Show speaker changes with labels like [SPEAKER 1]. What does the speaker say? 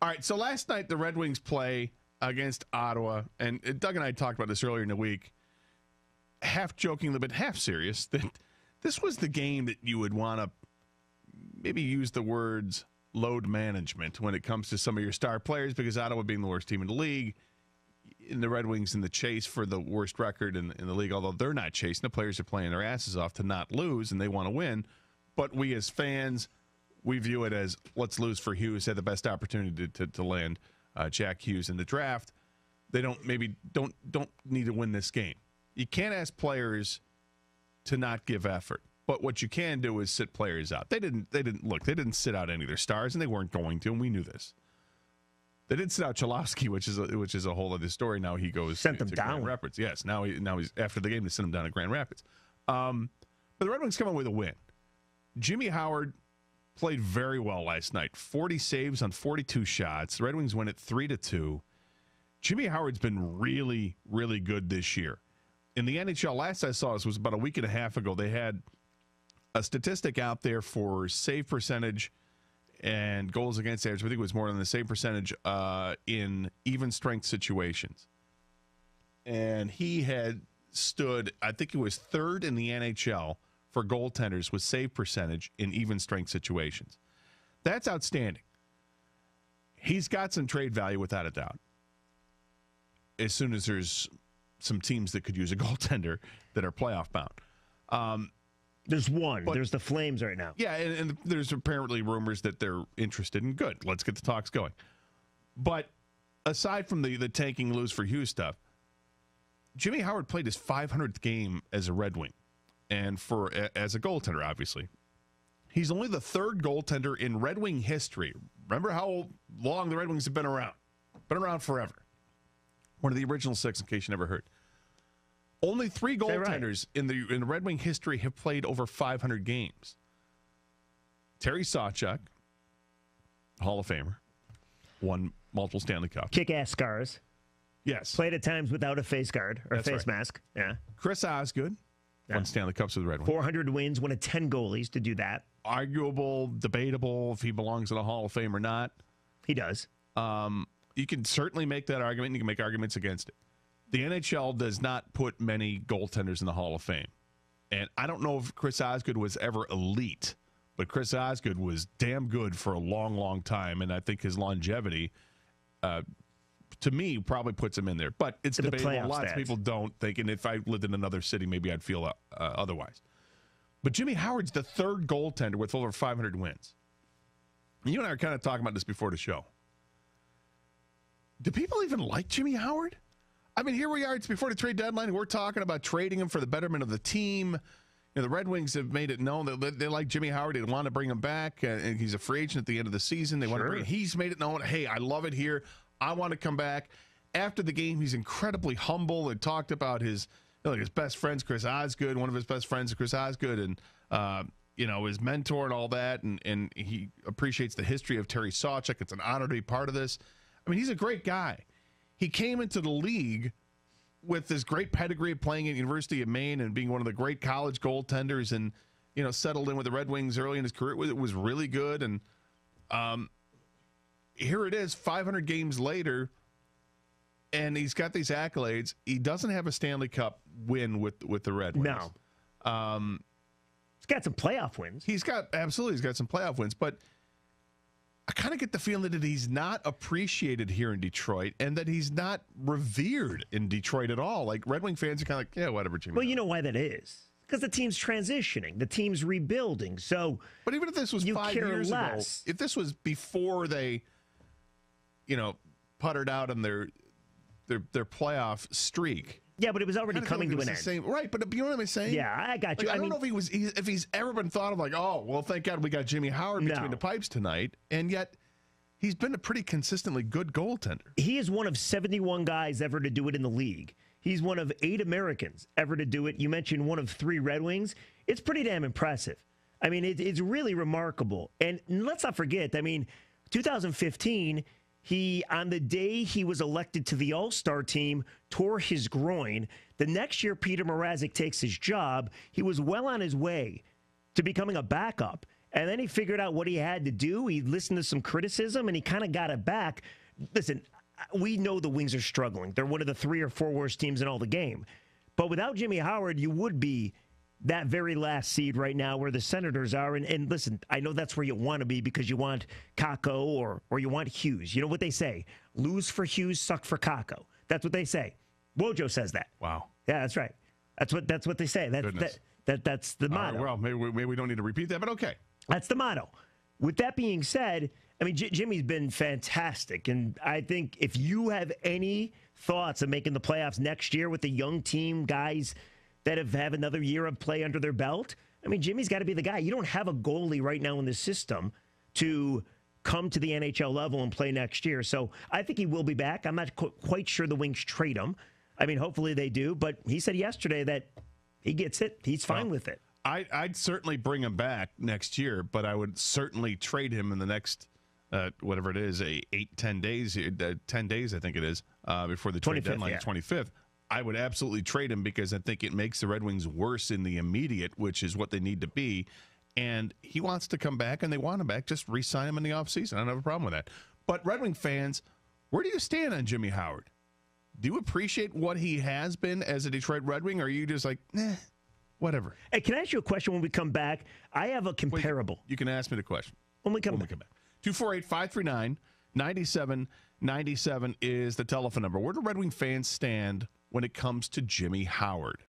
[SPEAKER 1] All right, so last night the Red Wings play against Ottawa, and Doug and I talked about this earlier in the week, half joking, but half serious, that this was the game that you would want to maybe use the words load management when it comes to some of your star players, because Ottawa being the worst team in the league, and the Red Wings in the chase for the worst record in the league, although they're not chasing. The players are playing their asses off to not lose, and they want to win. But we as fans, we view it as, let's lose for Hughes, had the best opportunity to land Jack Hughes in the draft. They don't need to win this game. You can't ask players to not give effort. But what you can do is sit players out. They didn't sit out any of their stars, and they weren't going to, and we knew this. They did sit out Cholowski, which is a whole other story. Now he goes
[SPEAKER 2] sent them
[SPEAKER 1] to
[SPEAKER 2] down.
[SPEAKER 1] Grand Rapids. Yes, now he's after the game they sent him down to Grand Rapids. But the Red Wings come out with a win. Jimmy Howard played very well last night. 40 saves on 42 shots. The Red Wings win it 3-2. Jimmy Howard's been really, really good this year. In the NHL, last I saw this was about a week and a half ago. They had a statistic out there for save percentage and goals against average. I think it was more than the save percentage in even strength situations. And he had stood, I think it was third in the NHL for goaltenders with save percentage in even strength situations. That's outstanding. He's got some trade value without a doubt. As soon as there's some teams that could use a goaltender that are playoff bound.
[SPEAKER 2] There's one. There's the Flames right now.
[SPEAKER 1] Yeah, and there's apparently rumors that they're interested in. Good. Let's get the talks going. But aside from the tanking lose for Hughes stuff, Jimmy Howard played his 500th game as a Red Wing, and as a goaltender, obviously. He's only the third goaltender in Red Wing history. Remember how long the Red Wings have been around? Been around forever. One of the original six, in case you never heard. Only 3 goaltenders in the Red Wing history have played over 500 games. Terry Sawchuk, Hall of Famer, won multiple Stanley Cups.
[SPEAKER 2] Kick-ass scars.
[SPEAKER 1] Yes.
[SPEAKER 2] Played at times without a face guard or face mask. Yeah.
[SPEAKER 1] Chris Osgood won Stanley Cups with the Red Wings.
[SPEAKER 2] 400 wins, one of 10 goalies to do that.
[SPEAKER 1] Arguable, debatable if he belongs in the Hall of Fame or not.
[SPEAKER 2] He does.
[SPEAKER 1] You can certainly make that argument. You can make arguments against it. The NHL does not put many goaltenders in the Hall of Fame. And I don't know if Chris Osgood was ever elite, but Chris Osgood was damn good for a long, long time. And I think his longevity, to me, probably puts him in there. But it's debatable. Lots of people don't think. And if I lived in another city, maybe I'd feel otherwise. But Jimmy Howard's the third goaltender with over 500 wins. You and I are kind of talking about this before the show. Do people even like Jimmy Howard? I mean, here we are. It's before the trade deadline. We're talking about trading him for the betterment of the team. You know, the Red Wings have made it known that they like Jimmy Howard. They want to bring him back, and he's a free agent at the end of the season. They want to bring him. He's made it known, hey, I love it here. I want to come back. After the game, he's incredibly humble and talked about his best friends, Chris Osgood. One of his best friends is Chris Osgood, and his mentor and all that. And he appreciates the history of Terry Sawchuk. It's an honor to be part of this. I mean, he's a great guy. He came into the league with this great pedigree of playing at University of Maine and being one of the great college goaltenders, and settled in with the Red Wings early in his career. It was really good, and here it is, 500 games later, and he's got these accolades. He doesn't have a Stanley Cup win with the Red Wings.
[SPEAKER 2] No. He's got some playoff wins.
[SPEAKER 1] He's got some playoff wins, but I kind of get the feeling that he's not appreciated here in Detroit and that he's not revered in Detroit at all. Like, Red Wing fans are kind of like, yeah, whatever, Jimmy.
[SPEAKER 2] Well, you know why that is. Because the team's transitioning. The team's rebuilding. So,
[SPEAKER 1] but even if this was 5 years ago, if this was before they, puttered out on their playoff streak.
[SPEAKER 2] Yeah, but it was already coming to an end.
[SPEAKER 1] Right, but you know what I'm saying?
[SPEAKER 2] Yeah, I got you.
[SPEAKER 1] I don't know if he's ever been thought of like, oh, well, thank God we got Jimmy Howard between the pipes tonight, and yet he's been a pretty consistently good goaltender.
[SPEAKER 2] He is one of 71 guys ever to do it in the league. He's one of 8 Americans ever to do it. You mentioned one of 3 Red Wings. It's pretty damn impressive. I mean, it's really remarkable. And let's not forget, 2015, on the day he was elected to the All-Star team, tore his groin. The next year, Peter Mrazek takes his job. He was well on his way to becoming a backup. And then he figured out what he had to do. He listened to some criticism, and he kind of got it back. Listen, we know the Wings are struggling. They're one of the 3 or 4 worst teams in all the game. But without Jimmy Howard, you would be that very last seed right now where the Senators are. And listen, I know that's where you want to be because you want Kakko or you want Hughes. You know what they say? Lose for Hughes, suck for Kakko. That's what they say. Wojo says that.
[SPEAKER 1] Wow.
[SPEAKER 2] Yeah, that's right. That's what they say. That's the motto.
[SPEAKER 1] Well, maybe we don't need to repeat that, but okay.
[SPEAKER 2] That's the motto. With that being said, I mean, Jimmy's been fantastic. And I think if you have any thoughts of making the playoffs next year with the young team, guys that have another year of play under their belt, I mean, Jimmy's got to be the guy. You don't have a goalie right now in the system to come to the NHL level and play next year. So I think he will be back. I'm not quite sure the Wings trade him. I mean, hopefully they do. But he said yesterday that he gets it. He's fine with it.
[SPEAKER 1] I'd certainly bring him back next year, but I would certainly trade him in the next, whatever it is, 10 days, 10 days, I think it is, before the trade deadline, 25th. I would absolutely trade him because I think it makes the Red Wings worse in the immediate, which is what they need to be. And he wants to come back, and they want him back. Just re-sign him in the offseason. I don't have a problem with that. But Red Wing fans, where do you stand on Jimmy Howard? Do you appreciate what he has been as a Detroit Red Wing, or are you just like, whatever?
[SPEAKER 2] Hey, can I ask you a question when we come back? I have a comparable.
[SPEAKER 1] You can ask me the question.
[SPEAKER 2] When we come back.
[SPEAKER 1] 248-539-9797 is the telephone number. Where do Red Wing fans stand when it comes to Jimmy Howard?